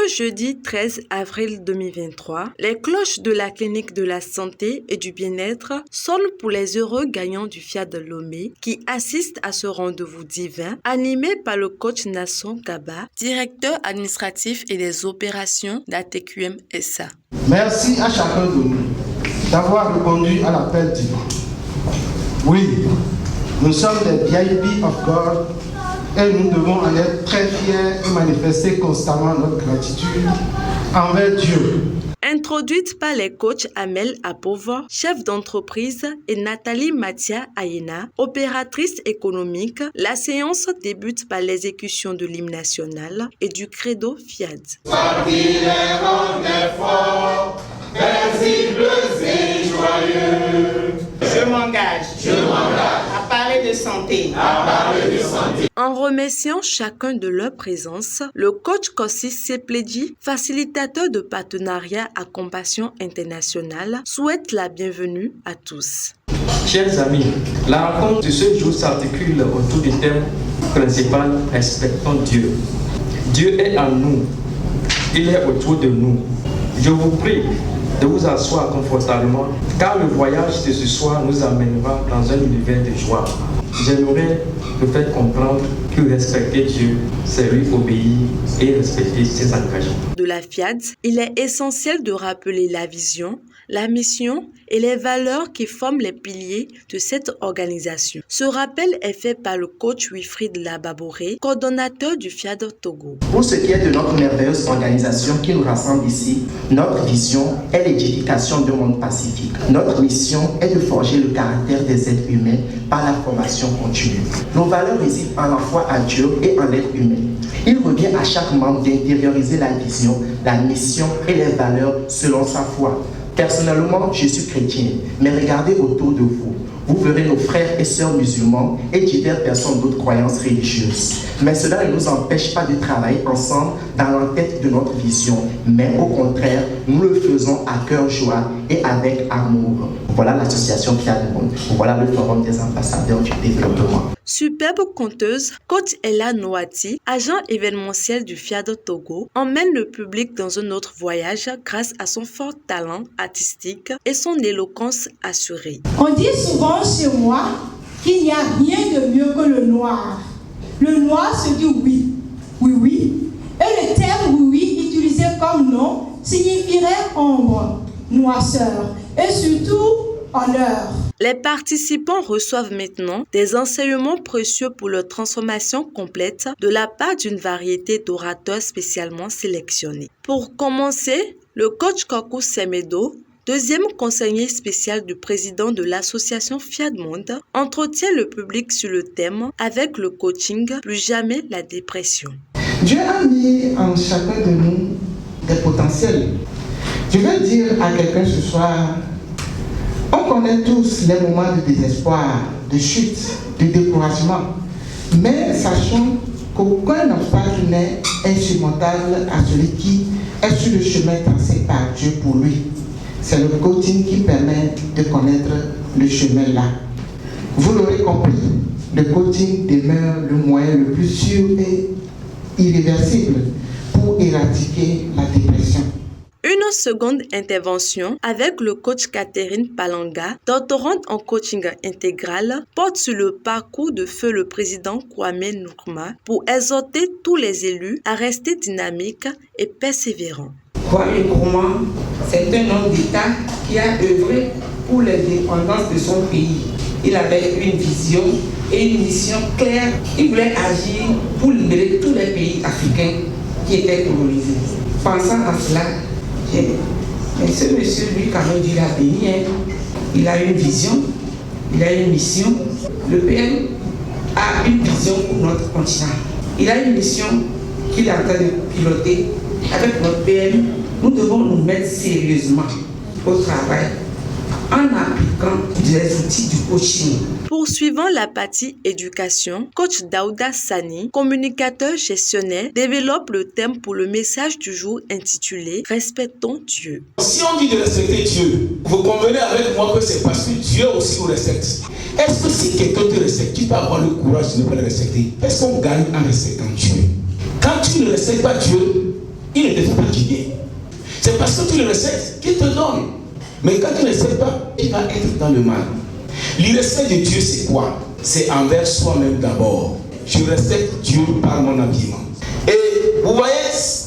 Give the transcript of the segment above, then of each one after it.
jeudi 13 avril 2023, les cloches de la clinique de la santé et du bien-être sonnent pour les heureux gagnants du FIAD Lomé qui assistent à ce rendez-vous divin animé par le coach Nasson Kaba, directeur administratif et des opérations d'ATQM SA. Merci à chacun de nous d'avoir répondu à l'appel divin. Oui, nous sommes les VIP of God et nous devons en être très fiers et manifester constamment notre gratitude envers Dieu. Introduite par les coachs Amel Apova, chef d'entreprise, et Nathalie Mathia Ayena, opératrice économique, la séance débute par l'exécution de l'hymne national et du credo FIAD. Je m'engage à parler de santé. En remerciant chacun de leur présence, le coach Kossi Sepledji, facilitateur de partenariat à Compassion Internationale, souhaite la bienvenue à tous. Chers amis, la rencontre de ce jour s'articule autour du thème principal « Respectons Dieu ». Dieu est en nous, il est autour de nous. Je vous prie de vous asseoir confortablement, car le voyage de ce soir nous amènera dans un univers de joie. J'aimerais vous faire comprendre que respecter Dieu, c'est lui obéir et respecter ses engagements. De la FIAD, il est essentiel de rappeler la vision, la mission et les valeurs qui forment les piliers de cette organisation. Ce rappel est fait par le coach Wilfried Lababoré, coordonnateur du FIAD Togo. Pour ce qui est de notre merveilleuse organisation qui nous rassemble ici, notre vision est l'édification d'un monde pacifique. Notre mission est de forger le caractère des êtres humains par la formation continue. Nos valeurs résident en la foi à Dieu et en l'être humain. Il revient à chaque membre d'intérioriser la vision, la mission et les valeurs selon sa foi. Personnellement, je suis chrétien, mais regardez autour de vous. Vous verrez nos frères et sœurs musulmans et diverses personnes d'autres croyances religieuses. Mais cela ne nous empêche pas de travailler ensemble dans l'entête de notre vision. Mais au contraire, nous le faisons à cœur joie et avec amour. Voilà l'association FIAD Monde. Voilà le forum des ambassadeurs du développement. Superbe conteuse, coach Ella Noati, agent événementiel du FIAD Togo, emmène le public dans un autre voyage grâce à son fort talent artistique et son éloquence assurée. On dit souvent chez moi qu'il n'y a rien de mieux que le noir. Le noir se dit oui, oui, oui. Et le terme oui, oui, utilisé comme nom, signifierait ombre, noirceur et surtout honneur. Les participants reçoivent maintenant des enseignements précieux pour leur transformation complète de la part d'une variété d'orateurs spécialement sélectionnés. Pour commencer, le coach Kokou Semedo, deuxième conseiller spécial du président de l'association FIAD Monde, entretient le public sur le thème avec le coaching Plus jamais la dépression. Dieu a mis en chacun de nous des potentiels. Je veux dire à quelqu'un ce soir, on connaît tous les moments de désespoir, de chute, de découragement. Mais sachons qu'aucun obstacle n'est insurmontable à celui qui est sur le chemin tracé par Dieu pour lui. C'est le coaching qui permet de connaître le chemin là. Vous l'aurez compris, le coaching demeure le moyen le plus sûr et irréversible pour éradiquer la dépression. Une seconde intervention avec le coach Catherine Palanga, doctorante en coaching intégral, porte sur le parcours de feu le président Kwame Nkrumah pour exhorter tous les élus à rester dynamiques et persévérants. Kwame Nkrumah, c'est un homme d'État qui a œuvré pour l'indépendance de son pays. Il avait une vision et une mission claire. Il voulait agir pour libérer tous les pays africains qui étaient colonisés. Pensant à cela, mais ce monsieur, lui, quand même, il a béni. Il a une vision, il a une mission. Le PM a une vision pour notre continent. Il a une mission qu'il est en train de piloter. Avec notre PM, nous devons nous mettre sérieusement au travail en appliquant des outils du coaching. Poursuivant la partie éducation, coach Daouda Sani, communicateur gestionnaire, développe le thème pour le message du jour intitulé « Respectons Dieu ». Si on dit de respecter Dieu, vous convenez avec moi que c'est parce que Dieu aussi nous respecte. Est-ce que si quelqu'un te respecte, tu peux avoir le courage de ne pas le respecter? Est-ce qu'on gagne en respectant Dieu? Quand tu ne respectes pas Dieu, il ne te fait pas du bien. C'est parce que tu le respectes qu'il te donne. Mais quand tu ne respectes pas, tu vas être dans le mal. Le respect de Dieu, c'est quoi? C'est envers soi-même d'abord. Je respecte Dieu par mon habillement. Et vous voyez,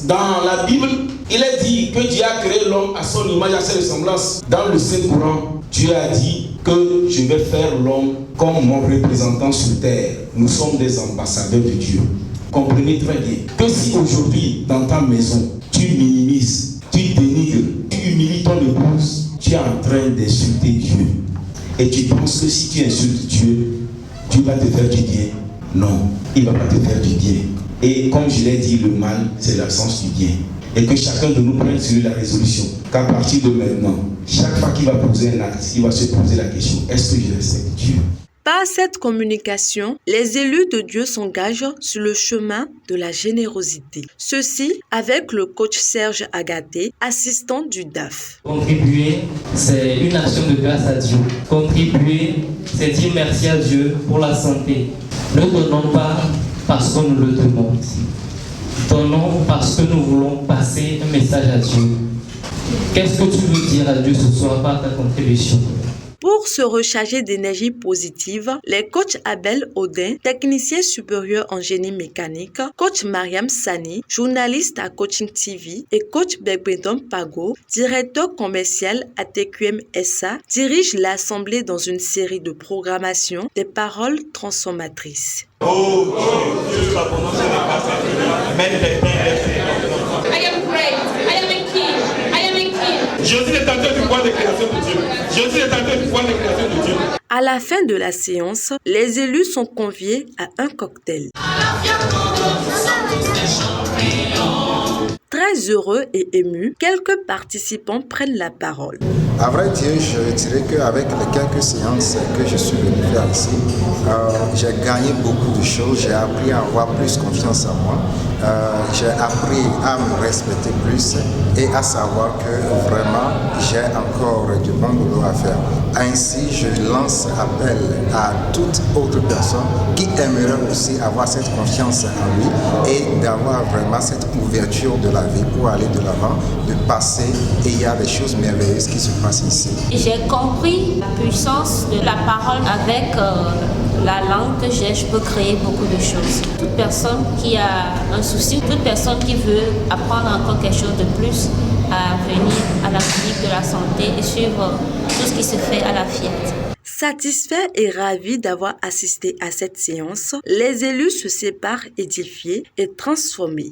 dans la Bible, il est dit que Dieu a créé l'homme à son image, à sa ressemblance. Dans le Saint-Courant, Dieu a dit que je vais faire l'homme comme mon représentant sur terre. Nous sommes des ambassadeurs de Dieu. Comprenez très bien que si aujourd'hui, dans ta maison, tu minimises, tu dénigres, tu humilies ton épouse, tu es en train d'insulter Dieu. Et tu penses que si tu insultes Dieu, Dieu va te faire du bien. Non, il ne va pas te faire du bien. Et comme je l'ai dit, le mal, c'est l'absence du bien. Et que chacun de nous prenne sur la résolution qu'à partir de maintenant, chaque fois qu'il va poser un acte, il va se poser la question, est-ce que je respecte Dieu? Par cette communication, les élus de Dieu s'engagent sur le chemin de la générosité. Ceci avec le coach Serge Agaté, assistant du DAF. Contribuer, c'est une action de grâce à Dieu. Contribuer, c'est dire merci à Dieu pour la santé. Ne donnons pas parce qu'on nous le demande. Donnons parce que nous voulons passer un message à Dieu. Qu'est-ce que tu veux dire à Dieu ce soir par ta contribution? Pour se recharger d'énergie positive, les coachs Abel Odin, technicien supérieur en génie mécanique, coach Mariam Sani, journaliste à Coaching TV et coach Begbedon Pago, directeur commercial à TQM SA, dirigent l'assemblée dans une série de programmation des paroles transformatrices. Oh Dieu, la prononcer les quatre, mettre les mains I am great. I am a king. I am a king. Jésus est tenté du pouvoir de création de Dieu. Jésus est tenté du pouvoir de création de Dieu. À la fin de la séance, les élus sont conviés à un cocktail. Très heureux et émus, quelques participants prennent la parole. À vrai dire, je dirais qu'avec les quelques séances que je suis venu faire ici, j'ai gagné beaucoup de choses, j'ai appris à avoir plus confiance en moi, j'ai appris à me respecter plus et à savoir que vraiment j'ai encore du bon boulot à faire. Ainsi, je lance appel à toute autre personne qui aimerait aussi avoir cette confiance en lui et d'avoir vraiment cette ouverture de la vie pour aller de l'avant, de passer, et il y a des choses merveilleuses qui se passent ici. J'ai compris la puissance de la parole avec la langue que j'ai, je peux créer beaucoup de choses. Toute personne qui a un souci, toute personne qui veut apprendre encore quelque chose de plus, à venir à la clinique de la santé et suivre tout ce qui se fait à la Fiat. Satisfaits et ravis d'avoir assisté à cette séance, les élus se séparent édifiés et transformés.